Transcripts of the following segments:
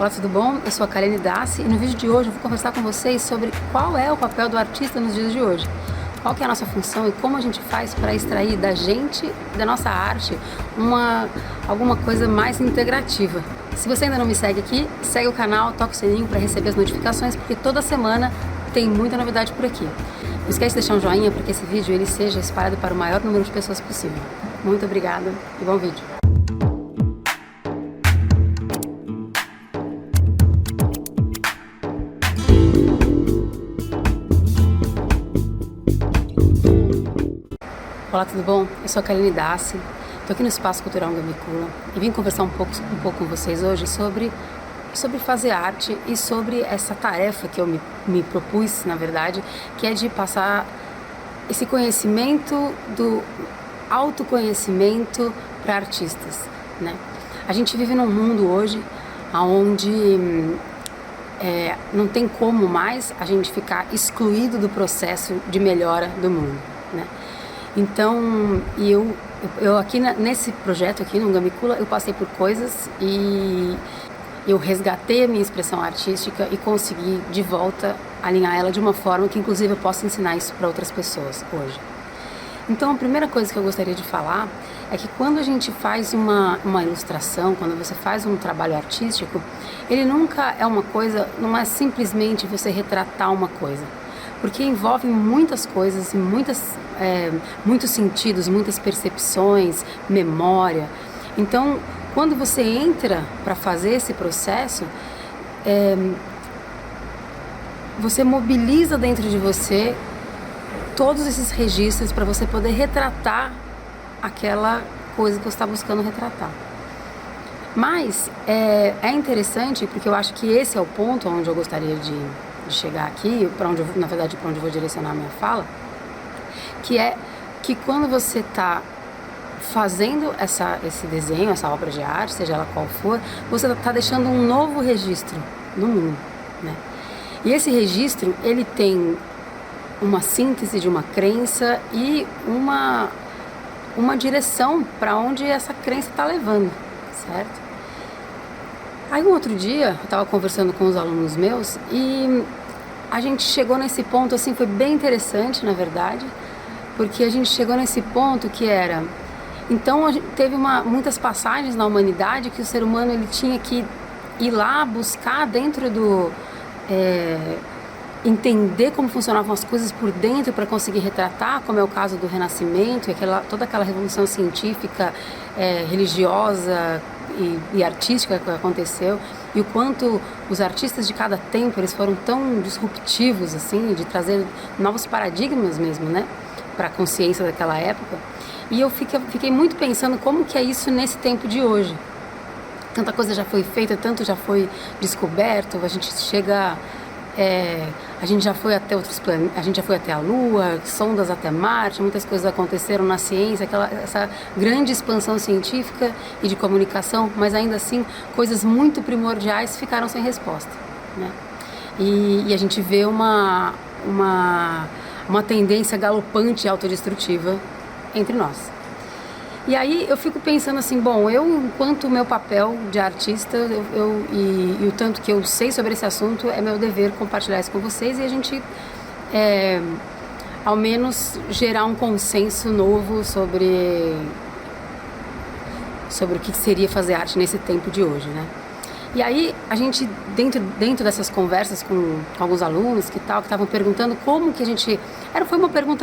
Olá, tudo bom? Eu sou a Kalene Dassi e no vídeo de hoje eu vou conversar com vocês sobre qual é o papel do artista nos dias de hoje. Qual que é a nossa função e como a gente faz para extrair da gente, da nossa arte, alguma coisa mais integrativa. Se você ainda não me segue aqui, segue o canal, toca o sininho para receber as notificações, porque toda semana tem muita novidade por aqui. Não esquece de deixar um joinha para que esse vídeo ele seja espalhado para o maior número de pessoas possível. Muito obrigada e bom vídeo. Olá, tudo bom? Eu sou a Kalene Dassi, estou aqui no Espaço Cultural Ngamicula e vim conversar um pouco com vocês hoje sobre fazer arte e sobre essa tarefa que eu me propus, na verdade, que é de passar esse conhecimento do autoconhecimento para artistas, né? A gente vive num mundo hoje onde não tem como mais a gente ficar excluído do processo de melhora do mundo, né? Então, eu aqui nesse projeto aqui no Ngamicula, eu passei por coisas e eu resgatei a minha expressão artística e consegui de volta alinhar ela de uma forma que inclusive eu possa ensinar isso para outras pessoas hoje. Então, a primeira coisa que eu gostaria de falar é que quando a gente faz uma ilustração, quando você faz um trabalho artístico, ele nunca é uma coisa, não é simplesmente você retratar uma coisa, porque envolve muitas coisas e muitos sentidos, muitas percepções, memória. Então, quando você entra para fazer esse processo, você mobiliza dentro de você todos esses registros para você poder retratar aquela coisa que você está buscando retratar. Mas é interessante, porque eu acho que esse é o ponto onde eu gostaria de chegar aqui, na verdade para onde eu vou direcionar a minha fala, que é que quando você está fazendo esse desenho, essa obra de arte, seja ela qual for, você está deixando um novo registro no mundo, né? E esse registro, ele tem uma síntese de uma crença e uma direção para onde essa crença está levando, certo? Aí um outro dia, eu estava conversando com os alunos meus e a gente chegou nesse ponto, assim, foi bem interessante, na verdade, porque a gente chegou nesse ponto que era... Então, teve muitas passagens na humanidade que o ser humano ele tinha que ir lá buscar dentro do... entender como funcionavam as coisas por dentro para conseguir retratar, como é o caso do Renascimento e toda aquela revolução científica, religiosa e artística que aconteceu, e o quanto os artistas de cada tempo eles foram tão disruptivos, assim, de trazer novos paradigmas mesmo, né, para a consciência daquela época. E eu fiquei muito pensando como que é isso nesse tempo de hoje. Tanta coisa já foi feita, tanto já foi descoberto, a gente chega... a gente já foi até outros planetas, a gente já foi até a Lua, sondas até Marte, muitas coisas aconteceram na ciência, essa grande expansão científica e de comunicação, mas ainda assim coisas muito primordiais ficaram sem resposta, né? E a gente vê uma tendência galopante e autodestrutiva entre nós. E aí eu fico pensando assim, bom, enquanto meu papel de artista, e o tanto que eu sei sobre esse assunto, é meu dever compartilhar isso com vocês e a gente, ao menos, gerar um consenso novo sobre o que seria fazer arte nesse tempo de hoje, né? E aí a gente, dentro dessas conversas com alguns alunos que estavam perguntando como que a gente...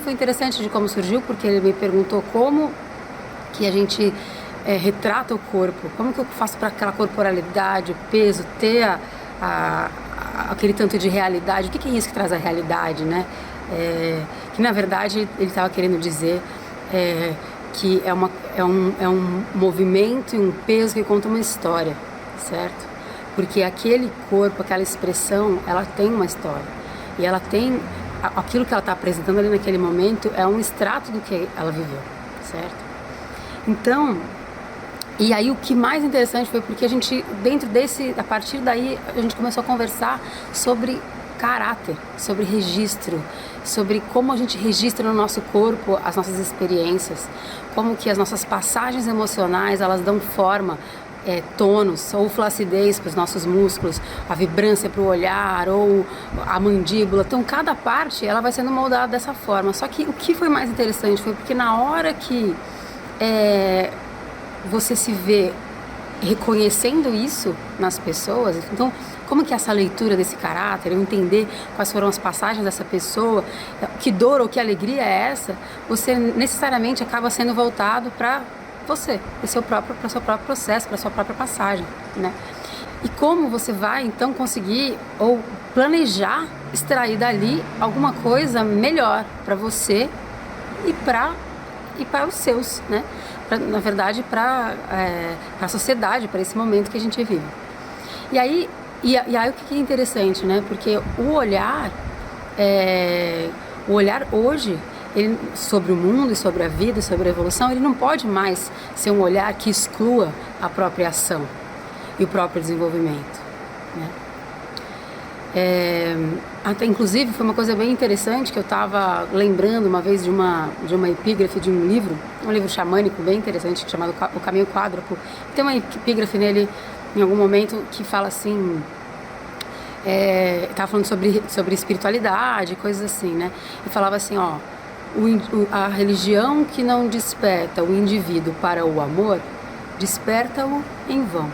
Foi interessante de como surgiu, porque ele me perguntou como que a gente retrata o corpo, como que eu faço para aquela corporalidade, o peso, ter aquele tanto de realidade, o que é isso que traz a realidade, né? Que na verdade ele estava querendo dizer que é um movimento e um peso que conta uma história, certo? Porque aquele corpo, aquela expressão, ela tem uma história e ela tem aquilo que ela está apresentando ali naquele momento é um extrato do que ela viveu, certo? Então, e aí o que mais interessante foi porque a gente, a partir daí, a gente começou a conversar sobre caráter, sobre registro, sobre como a gente registra no nosso corpo as nossas experiências, como que as nossas passagens emocionais, elas dão forma tônus ou flacidez para os nossos músculos, a vibrância para o olhar ou a mandíbula. Então cada parte ela vai sendo moldada dessa forma. Só que o que foi mais interessante foi porque na hora que você se vê reconhecendo isso nas pessoas, então como que essa leitura desse caráter, eu entender quais foram as passagens dessa pessoa, que dor ou que alegria é essa, você necessariamente acaba sendo voltado para você, para o seu próprio processo, para a sua própria passagem, né? E como você vai então conseguir ou planejar extrair dali alguma coisa melhor para você e para os seus, né? Na verdade, para a sociedade, para esse momento que a gente vive. E aí o que é interessante, né? Porque o olhar hoje, ele, sobre o mundo e sobre a vida e sobre a evolução, ele não pode mais ser um olhar que exclua a própria ação e o próprio desenvolvimento, né? Até inclusive foi uma coisa bem interessante que eu estava lembrando uma vez de uma epígrafe de um livro xamânico bem interessante chamado O Caminho Quádruplo. Tem uma epígrafe nele em algum momento que fala assim, estava falando sobre espiritualidade, coisas assim, né? E falava assim, ó, a religião que não desperta o indivíduo para o amor, desperta-o em vão.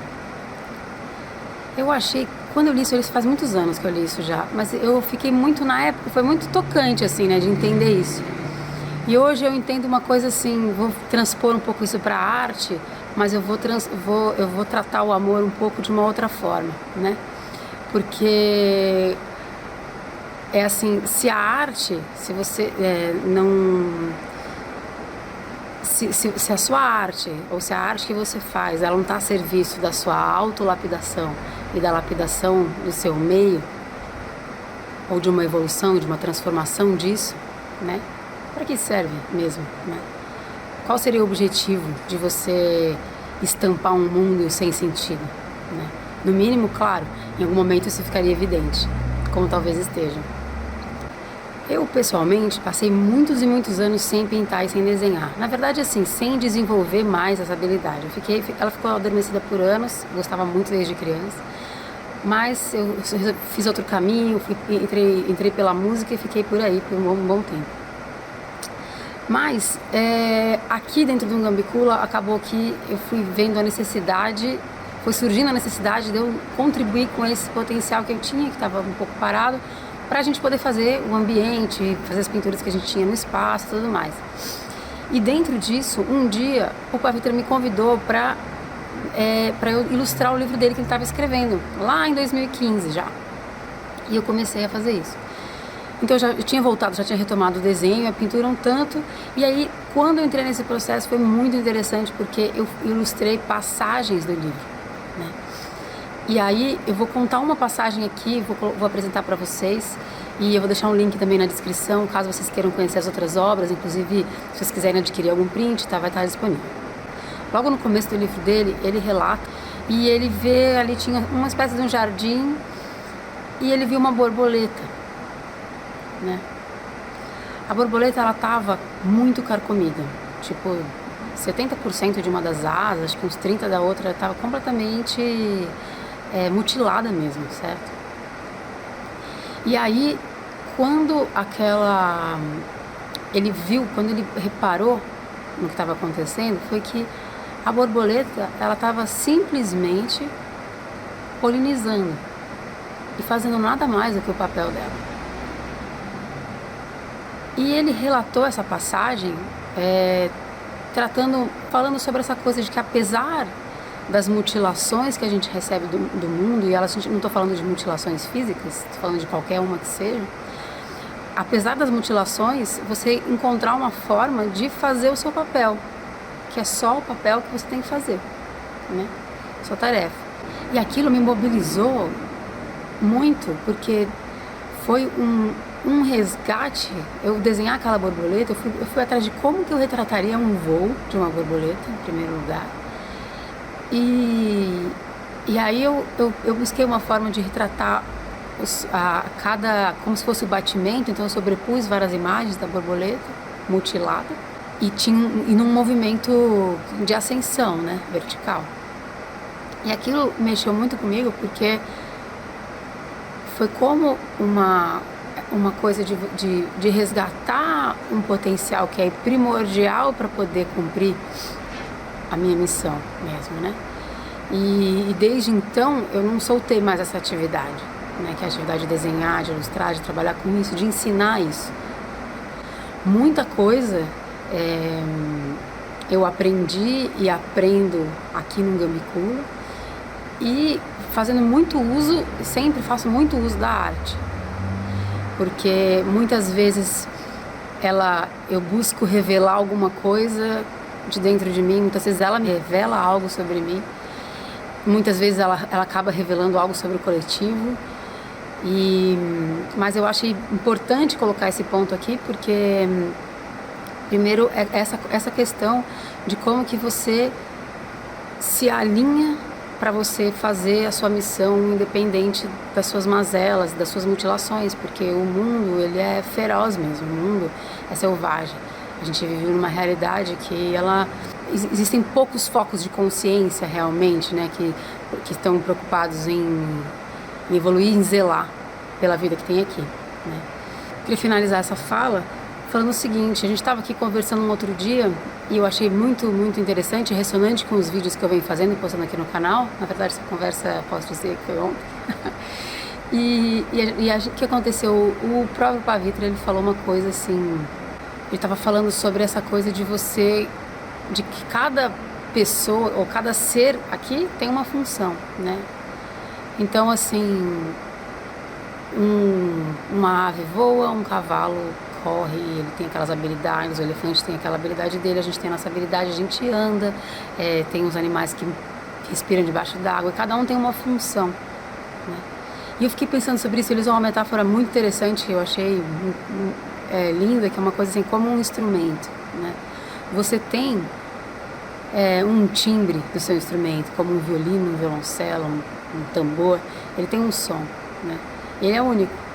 Eu achei, quando eu li isso faz muitos anos que eu li isso já, mas eu fiquei muito, na época, foi muito tocante, assim, né, de entender isso. E hoje eu entendo uma coisa assim, vou transpor um pouco isso para a arte, mas eu vou tratar o amor um pouco de uma outra forma, né? Porque é assim, se a arte, se você se a sua arte, ou se a arte que você faz, ela não está a serviço da sua autolapidação e da lapidação do seu meio, ou de uma evolução, de uma transformação disso, né? Para que serve mesmo, né? Qual seria o objetivo de você estampar um mundo sem sentido, né? No mínimo, claro, em algum momento isso ficaria evidente, como talvez esteja. Eu, pessoalmente, passei muitos e muitos anos sem pintar e sem desenhar. Na verdade, assim, sem desenvolver mais essa habilidade. Ela ficou adormecida por anos, gostava muito desde criança. Mas eu fiz outro caminho, entrei pela música e fiquei por aí por um bom tempo. Mas, aqui dentro do Ngambicula, acabou que eu fui vendo a necessidade, foi surgindo a necessidade de eu contribuir com esse potencial que eu tinha, que estava um pouco parado, para a gente poder fazer o ambiente, fazer as pinturas que a gente tinha no espaço e tudo mais. E dentro disso, um dia, o Pai Vitor me convidou para eu ilustrar o livro dele que ele estava escrevendo, lá em 2015 já. E eu comecei a fazer isso. Então eu tinha voltado, já tinha retomado o desenho, a pintura um tanto. E aí, quando eu entrei nesse processo, foi muito interessante, porque eu ilustrei passagens do livro, né? E aí eu vou contar uma passagem aqui, vou apresentar para vocês, e eu vou deixar um link também na descrição, caso vocês queiram conhecer as outras obras, inclusive se vocês quiserem adquirir algum print, vai estar disponível. Logo no começo do livro dele, ele relata, e ele vê ali, tinha uma espécie de um jardim, e ele viu uma borboleta, né? A borboleta, ela estava muito carcomida, tipo 70% de uma das asas, acho que uns 30% da outra, estava completamente mutilada mesmo, certo? E aí, quando ele reparou no que estava acontecendo, foi que a borboleta, ela estava simplesmente polinizando e fazendo nada mais do que o papel dela. E ele relatou essa passagem, falando sobre essa coisa de que, apesar das mutilações que a gente recebe do mundo, e elas, não estou falando de mutilações físicas, estou falando de qualquer uma que seja, apesar das mutilações, você encontrar uma forma de fazer o seu papel, que é só o papel que você tem que fazer, né? Sua tarefa. E aquilo me mobilizou muito, porque foi um resgate. Eu desenhar aquela borboleta, eu fui atrás de como que eu retrataria um voo de uma borboleta, em primeiro lugar. E aí eu busquei uma forma de retratar como se fosse o batimento. Então eu sobrepus várias imagens da borboleta mutilada e num movimento de ascensão, né, vertical. E aquilo mexeu muito comigo porque foi como uma coisa de resgatar um potencial que é primordial para poder cumprir a minha missão mesmo, né? E desde então eu não soltei mais essa atividade, né? Que é a atividade de desenhar, de ilustrar, de trabalhar com isso, de ensinar isso. Muita coisa eu aprendi e aprendo aqui no Gambicula e fazendo muito uso, sempre faço muito uso da arte, porque muitas vezes eu busco revelar alguma coisa de dentro de mim, muitas vezes ela me revela algo sobre mim, muitas vezes ela acaba revelando algo sobre o coletivo, mas eu achei importante colocar esse ponto aqui, porque primeiro é essa questão de como que você se alinha para você fazer a sua missão independente das suas mazelas, das suas mutilações, porque o mundo, ele é feroz mesmo, o mundo é selvagem. A gente vive numa realidade que existem poucos focos de consciência realmente, né, que estão preocupados em evoluir, em zelar pela vida que tem aqui, né. Queria finalizar essa fala falando o seguinte: a gente estava aqui conversando um outro dia e eu achei muito, muito interessante, ressonante com os vídeos que eu venho fazendo e postando aqui no canal. Na verdade, essa conversa, posso dizer que foi ontem. O que aconteceu? O próprio Pavitra, ele falou uma coisa assim, ele estava falando sobre essa coisa de que cada pessoa ou cada ser aqui tem uma função, né? Então, assim, uma ave voa, um cavalo corre, ele tem aquelas habilidades, o elefante tem aquela habilidade dele, a gente tem a nossa habilidade, a gente anda, tem os animais que respiram debaixo d'água, e cada um tem uma função, né? E eu fiquei pensando sobre isso, eles usam uma metáfora muito interessante que eu achei linda, que é uma coisa assim, como um instrumento, né? Você tem um timbre do seu instrumento, como um violino, um violoncelo, um tambor, ele tem um som, né? Ele é único.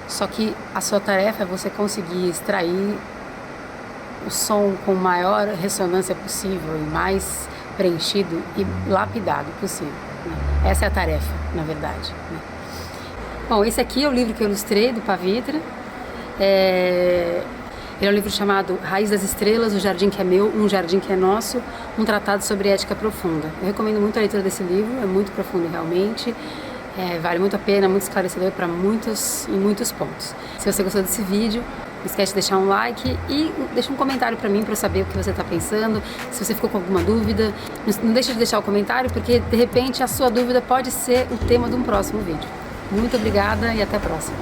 Só que a sua tarefa é você conseguir extrair o som com maior ressonância possível e mais preenchido e lapidado possível, né? Essa é a tarefa, na verdade, né? Bom, esse aqui é o livro que eu ilustrei, do Pavitra. Ele é um livro chamado Raiz das Estrelas, O Jardim que é Meu, Um Jardim que é Nosso, um tratado sobre ética profunda. Eu recomendo muito a leitura desse livro, é muito profundo realmente. Vale muito a pena, muito esclarecedor para muitos pontos. Se você gostou desse vídeo, não esquece de deixar um like e deixa um comentário para mim, para eu saber o que você está pensando. Se você ficou com alguma dúvida, não deixe de deixar o comentário, porque de repente a sua dúvida pode ser o tema de um próximo vídeo. Muito obrigada e até a próxima.